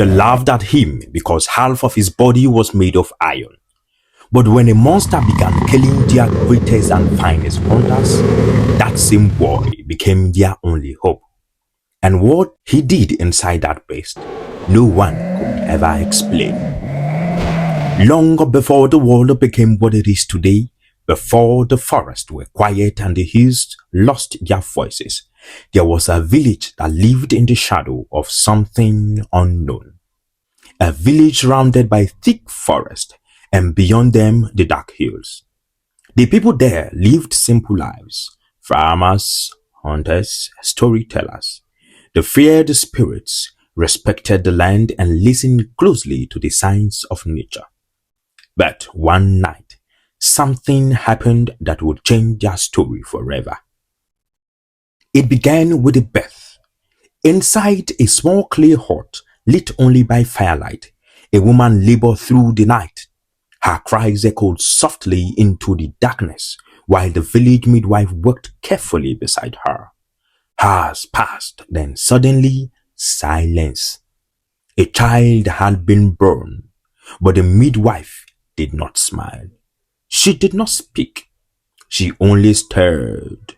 They laughed at him because half of his body was made of iron. But when a monster began killing their greatest and finest hunters, that same boy became their only hope. And what he did inside that beast, no one could ever explain. Long before the world became what it is today, before the forests were quiet and the hills lost their voices, there was a village that lived in the shadow of something unknown. A village surrounded by thick forest, and beyond them the dark hills. The people there lived simple lives: farmers, hunters, storytellers. They feared the spirits, respected the land, and listened closely to the signs of nature. But one night, something happened that would change their story forever. It began with a birth. Inside a small clay hut, lit only by firelight, a woman labored through the night. Her cries echoed softly into the darkness, while the village midwife worked carefully beside her. Hours passed, then suddenly silence. A child had been born, but the midwife did not smile. She did not speak. She only stared.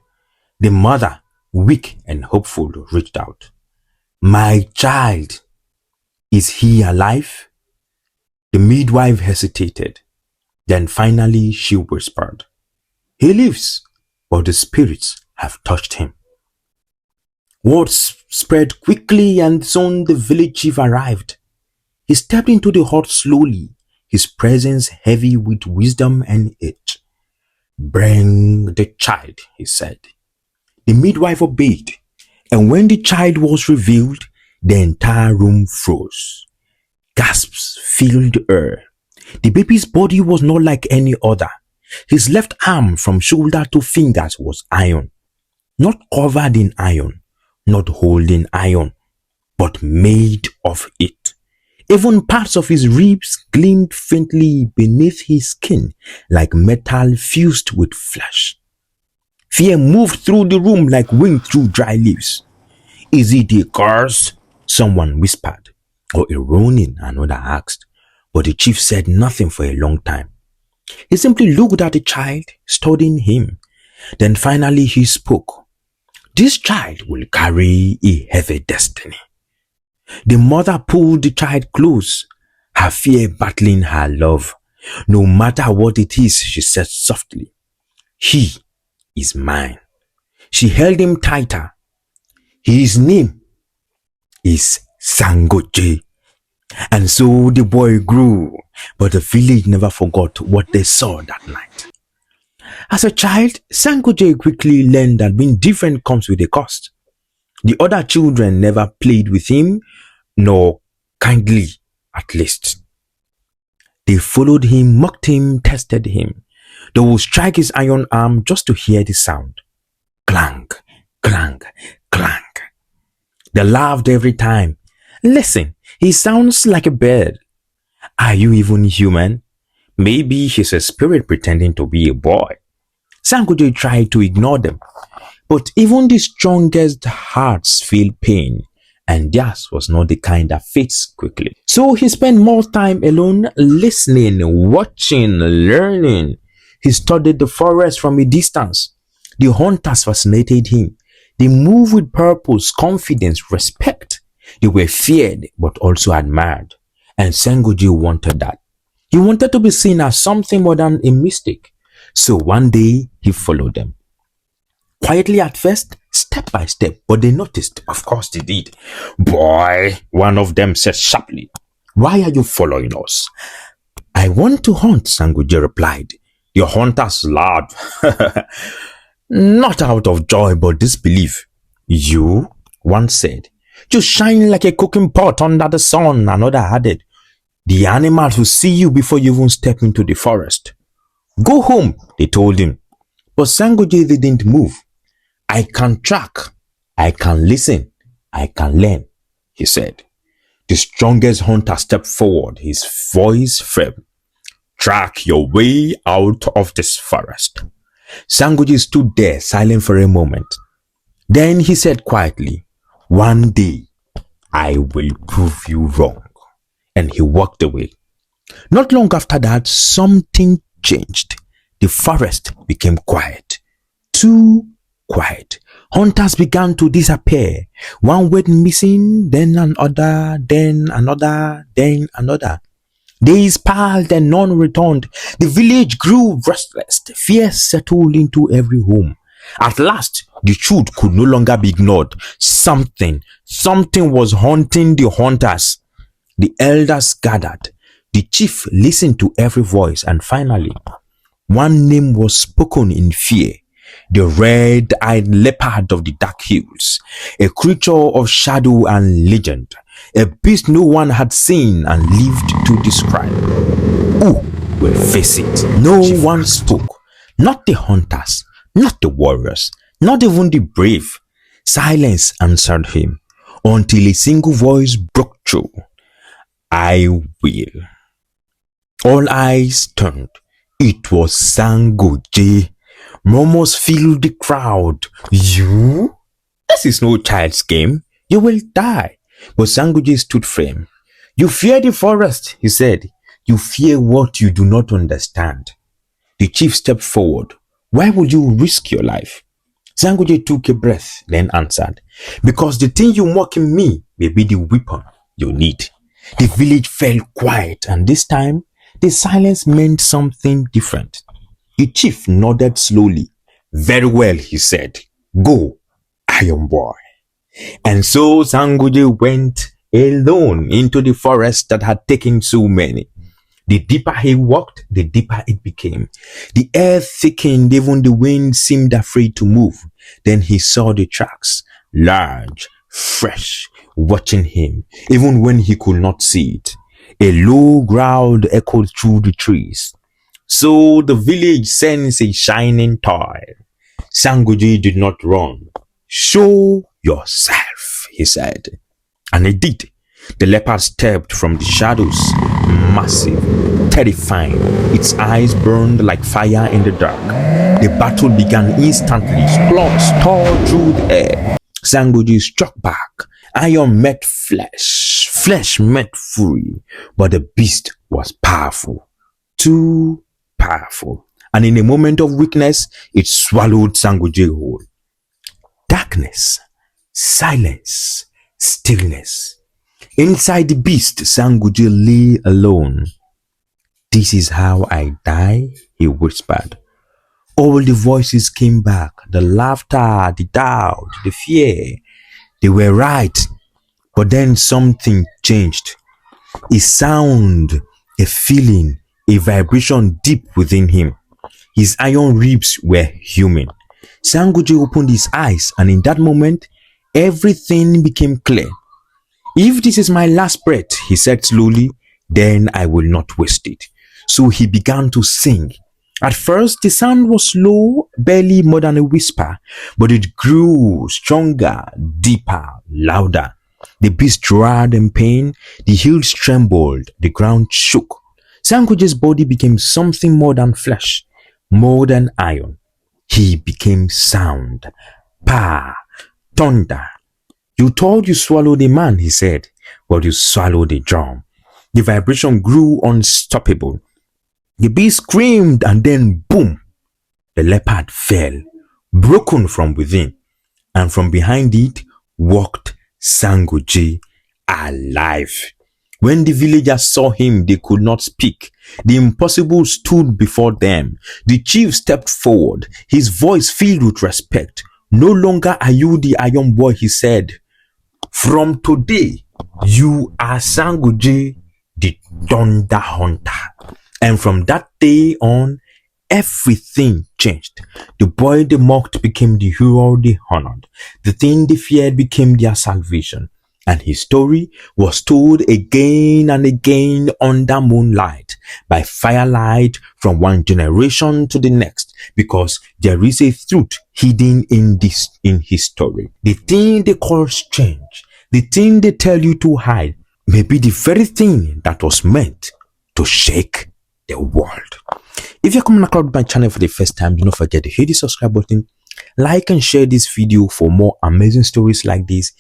The mother, weak and hopeful, reached out. "My child, is he alive?" The midwife hesitated. Then finally she whispered, "He lives, but the spirits have touched him." Words spread quickly, and soon the village chief arrived. He stepped into the hut slowly, his presence heavy with wisdom and age. "Bring the child," he said. The midwife obeyed, and when the child was revealed, the entire room froze. Gasps filled the air. The baby's body was not like any other. His left arm from shoulder to fingers was iron, not covered in iron, not holding iron, but made of it. Even parts of his ribs gleamed faintly beneath his skin like metal fused with flesh. Fear moved through the room like wind through dry leaves. "Is it a curse?" someone whispered. "Or a warning?" another asked. But the chief said nothing for a long time. He simply looked at the child, studying him. Then finally he spoke. "This child will carry a heavy destiny." The mother pulled the child close, her fear battling her love. "No matter what it is," she said softly, "he is mine." She held him tighter. "His name is Sangoje." And so the boy grew, but the village never forgot what they saw that night. As a child, Sangoje quickly learned that being different comes with a cost. The other children never played with him, nor kindly, at least. They followed him, mocked him, tested him. They would strike his iron arm just to hear the sound. Clang, clang, clang. They laughed every time. "Listen, he sounds like a bird." "Are you even human?" "Maybe he's a spirit pretending to be a boy." Sangoje tried to ignore them, but even the strongest hearts feel pain, and theirs was not the kind that fades quickly. So he spent more time alone, listening, watching, learning. He studied the forest from a distance. The hunters fascinated him. They moved with purpose, confidence, respect. They were feared but also admired. And Sangoje wanted that. He wanted to be seen as something more than a mystic. So one day he followed them. Quietly at first, step by step, but they noticed. Of course they did. "Boy," one of them said sharply, "why are you following us?" "I want to hunt," Sangoje replied. The hunters laughed. Not out of joy but disbelief. "You?" one said. "You shine like a cooking pot under the sun," another added. "The animals will see you before you even step into the forest." "Go home," they told him. But Sangoje didn't move. "I can track, I can listen, I can learn," he said. The strongest hunter stepped forward, his voice firm. "Track your way out of this forest." Sangoje stood there silent for a moment. Then he said quietly, "One day I will prove you wrong." and he walked away. Not long after that, something changed. The forest became quiet. Too quiet. Hunters began to disappear. One went missing, then another, then another, then another. Days passed and none returned. The village grew restless. Fear settled into every home. At last, the truth could no longer be ignored. Something was haunting the hunters. The elders gathered. The chief listened to every voice, and finally, one name was spoken in fear. The red-eyed leopard of the dark hills, a creature of shadow and legend, a beast no one had seen and lived to describe. Who will face it? No one spoke. Not the hunters, not the warriors, not even the brave. Silence answered him until a single voice broke through. I will. All eyes turned. It was Sangoje. Murmurs filled the crowd. You? This is no child's game. You will die. But Sangoje stood firm. You fear the forest, he said. You fear what you do not understand. The chief stepped forward. Why would you risk your life? Sangoje took a breath, then answered, because the thing you mock in me may be the weapon you need. The village fell quiet, and this time, the silence meant something different. The chief nodded slowly. Very well, he said. Go, Iron Boy. And so Sangoje went alone into the forest that had taken so many. The deeper he walked, the deeper it became. The air thickened, even the wind seemed afraid to move. Then he saw the tracks, large, fresh, watching him, even when he could not see it. A low growl echoed through the trees. So the village sends a shining toy. Sangoje did not run. Show yourself, he said. And he did. The leopard stepped from the shadows, massive, terrifying. Its eyes burned like fire in the dark. The battle began instantly. Claws tore through the air. Sangoje struck back. Iron met flesh. Flesh met fury. But the beast was powerful. Too powerful. And in a moment of weakness, it swallowed Sangoje whole. Darkness, silence, stillness. Inside the beast, Sangoje lay alone. This is how I die, he whispered. All the voices came back, the laughter, the doubt, the fear. They were right, but then something changed. A sound, a feeling, a vibration deep within him. His iron ribs were human. Sangoje opened his eyes, and in that moment, everything became clear. If this is my last breath, he said slowly, then I will not waste it. So he began to sing. At first, the sound was low, barely more than a whisper, but it grew stronger, deeper, louder. The beast roared in pain, the hills trembled, the ground shook. Sangoje's body became something more than flesh, more than iron. He became sound, power, thunder. You thought you swallowed a man, he said, but you swallowed a drum. The vibration grew unstoppable. The beast screamed, and then boom, the leopard fell, broken from within, and from behind it walked Sangoje, alive. When the villagers saw him, they could not speak. The impossible stood before them. The chief stepped forward, his voice filled with respect. No longer are you the Iron Boy, he said. From today, you are Sangoje, the Thunder Hunter. And from that day on, everything changed. The boy they mocked became the hero they honored. The thing they feared became their salvation. And his story was told again and again under moonlight, by firelight, from one generation to the next, because there is a truth hidden in his story. The thing they call strange, the thing they tell you to hide, may be the very thing that was meant to shake the world. If you're coming across my channel for the first time, do not forget to hit the subscribe button, like and share this video for more amazing stories like this.